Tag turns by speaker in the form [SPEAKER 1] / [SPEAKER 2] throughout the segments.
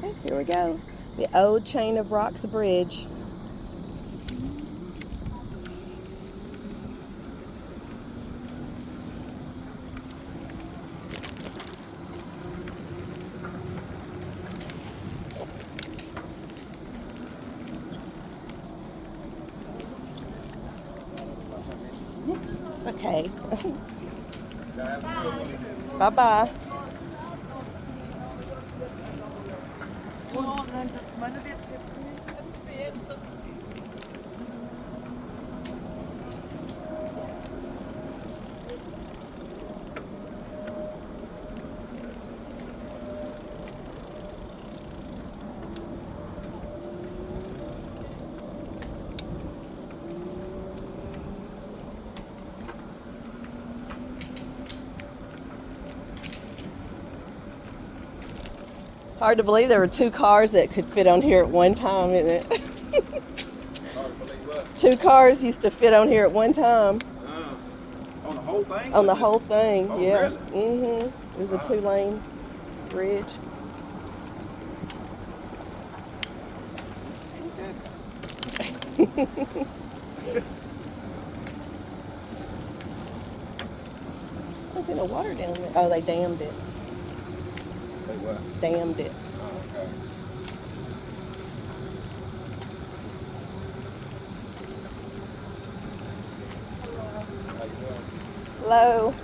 [SPEAKER 1] Okay, here we go. The old Chain of Rocks Bridge. It's okay. Bye-bye. Hard to believe there were two cars that could fit on here at one time, isn't it?
[SPEAKER 2] Hard to believe what?
[SPEAKER 1] Two cars used to fit on here at one time.
[SPEAKER 2] On the whole thing?
[SPEAKER 1] On the whole thing,
[SPEAKER 2] Oh,
[SPEAKER 1] yeah.
[SPEAKER 2] really?
[SPEAKER 1] It was a 2-lane bridge. I see no water down there. Oh, they dammed it.
[SPEAKER 2] Say what?
[SPEAKER 1] Dammed it.
[SPEAKER 2] Oh, okay. How you doing?
[SPEAKER 1] Hello.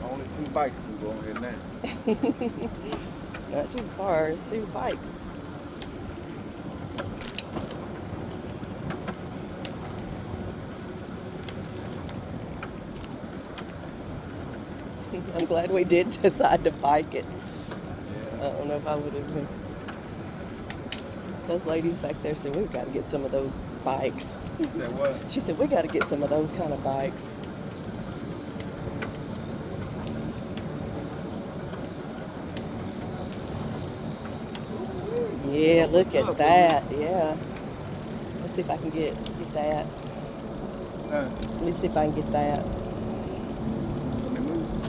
[SPEAKER 2] Only 2 bikes can go on here now.
[SPEAKER 1] Not too far, it's 2 bikes. I'm glad we did decide to bike it.
[SPEAKER 2] Yeah.
[SPEAKER 1] I don't know if I would have been. Those ladies back there said, we've got to get some of those bikes.
[SPEAKER 2] Say what?
[SPEAKER 1] She said, we got to get some of those kind of bikes. Yeah, look at that. Yeah. Let's see if I can get that. Let me see if I can get that.
[SPEAKER 2] Let me move.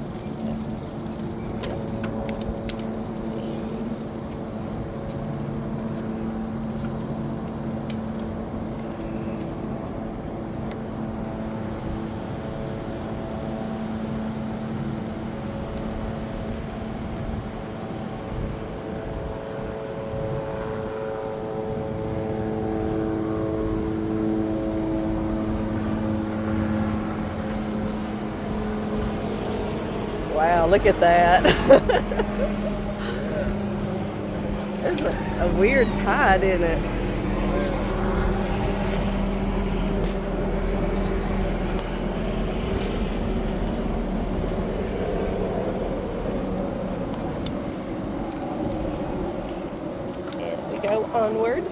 [SPEAKER 1] Wow, look at that. It's a weird tide, isn't it? And we go onward.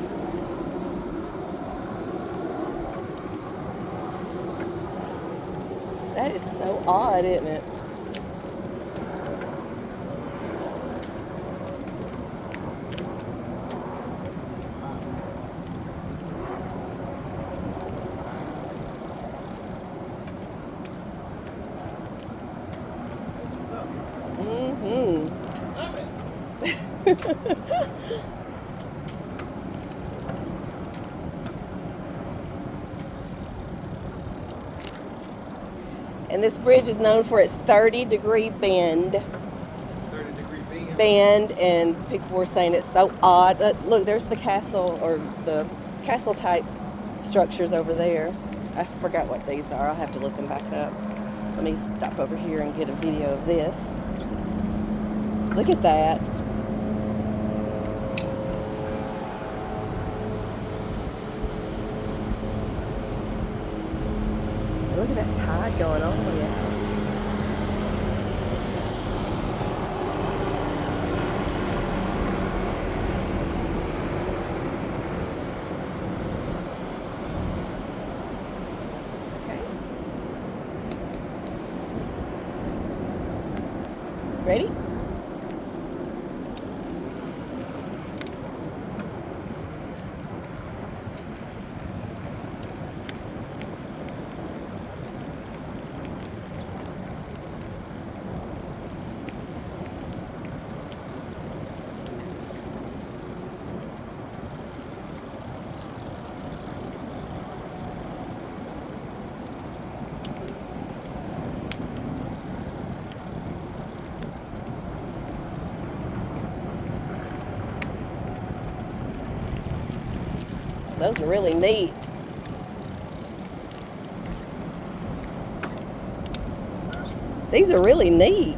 [SPEAKER 1] That is so odd, isn't it? And this bridge is known for its 30-degree bend.
[SPEAKER 2] 30-degree
[SPEAKER 1] Bend, and people were saying it's so odd. Look, there's the castle, or the castle type structures over there. I forgot what these are. I'll have to look them back up. Let me stop over here and get a video of this. Look at that. Look at that tide going all the way out. Ready? Those are really neat. These are really neat.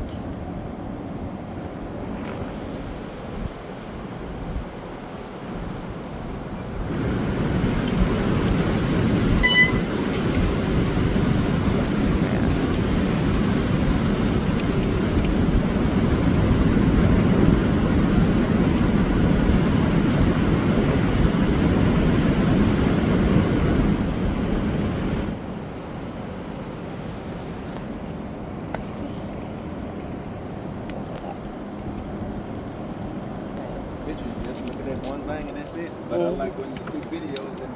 [SPEAKER 2] Pictures, just look at that one thing and that's it. But I like when you do videos and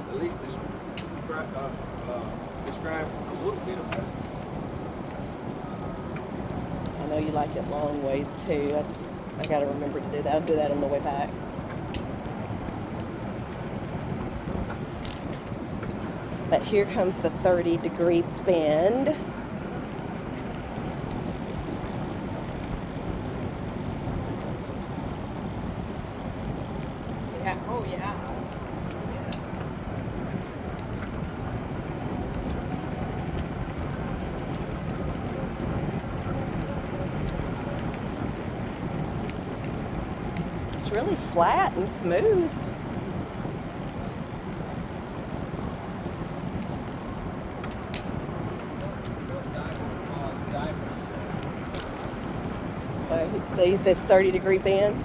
[SPEAKER 2] at least describe a little bit about it.
[SPEAKER 1] I know you like it long ways too. I gotta remember to do that. I'll do that on the way back. But here comes the 30-degree bend.
[SPEAKER 3] Yeah. Oh, yeah.
[SPEAKER 1] It's really flat and smooth. See this 30-degree bend?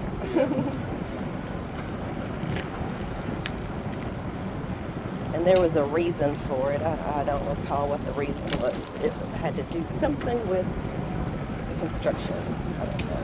[SPEAKER 1] And there was a reason for it. I don't recall what the reason was. It had to do something with the construction. I don't know.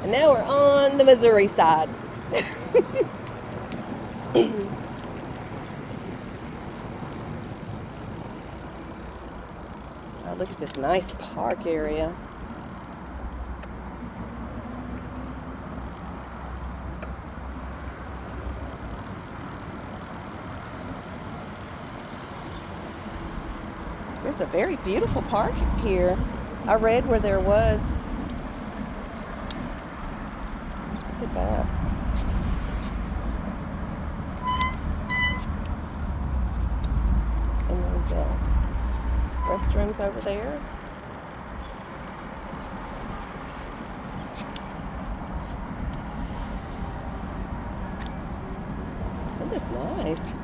[SPEAKER 1] And now we're on the Missouri side. Oh, look at this nice park area. There's a very beautiful park here. I read where there was. Look at that. And there's restrooms over there. That is nice.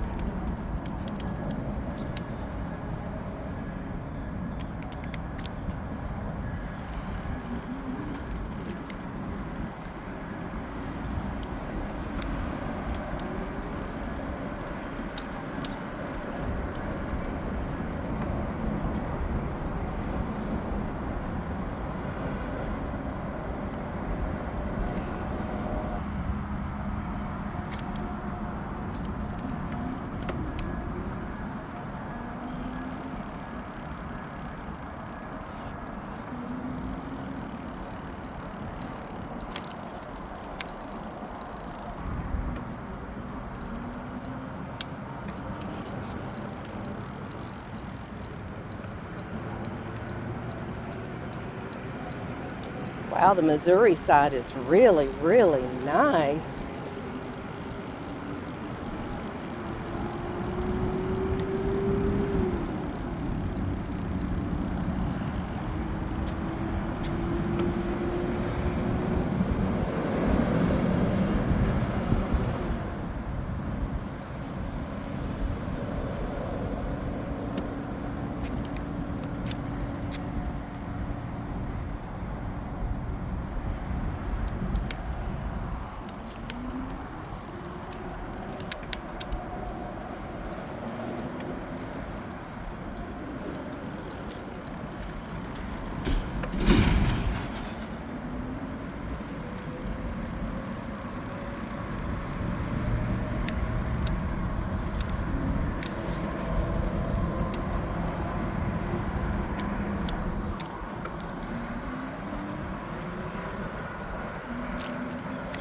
[SPEAKER 1] Wow, the Missouri side is really, really nice.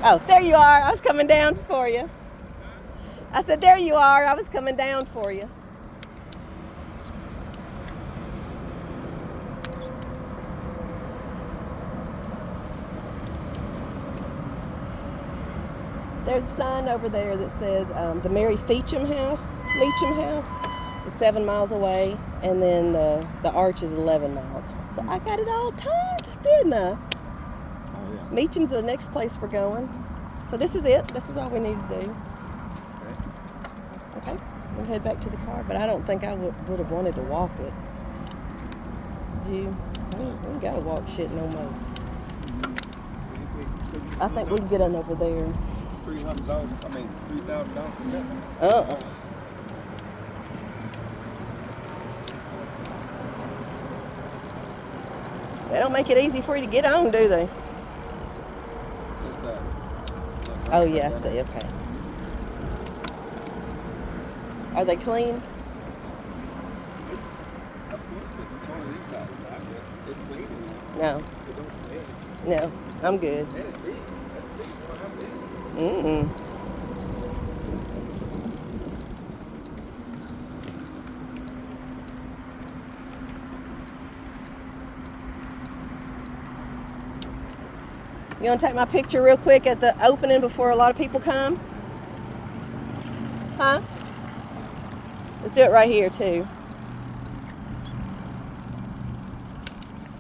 [SPEAKER 1] Oh, there you are. I was coming down for you. I said, there you are. I was coming down for you. There's a sign over there that says the Mary Meacham House is 7 miles away, and then the Arch is 11 miles. So I got it all timed, didn't I?
[SPEAKER 2] Oh, yeah.
[SPEAKER 1] Meacham's the next place we're going. So this is it. This is all we need to do. Okay, we'll head back to the car, but I don't think I would have wanted to walk it. Do you? We ain't gotta walk shit no more. I think we can get on over there.
[SPEAKER 2] $300. I mean, $3,000.
[SPEAKER 1] They don't make it easy for you to get on, do they? Oh yeah, I see. Okay. Are they clean?
[SPEAKER 2] Of course, but the toilet inside is not good. It's clean.
[SPEAKER 1] No.
[SPEAKER 2] It don't smell.
[SPEAKER 1] No, I'm good.
[SPEAKER 2] That is big. That's big. Well, how big?
[SPEAKER 1] You want to take my picture real quick at the opening before a lot of people come? Huh? Let's do it right here too.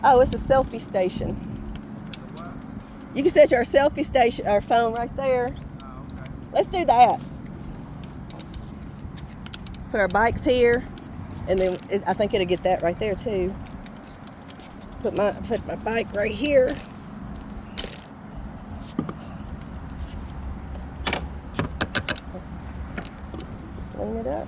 [SPEAKER 1] Oh, it's a selfie station. You can set your selfie station, our phone right there. Let's do that. Put our bikes here, and then I think it'll get that right there too. Put my bike right here. Just lean it up.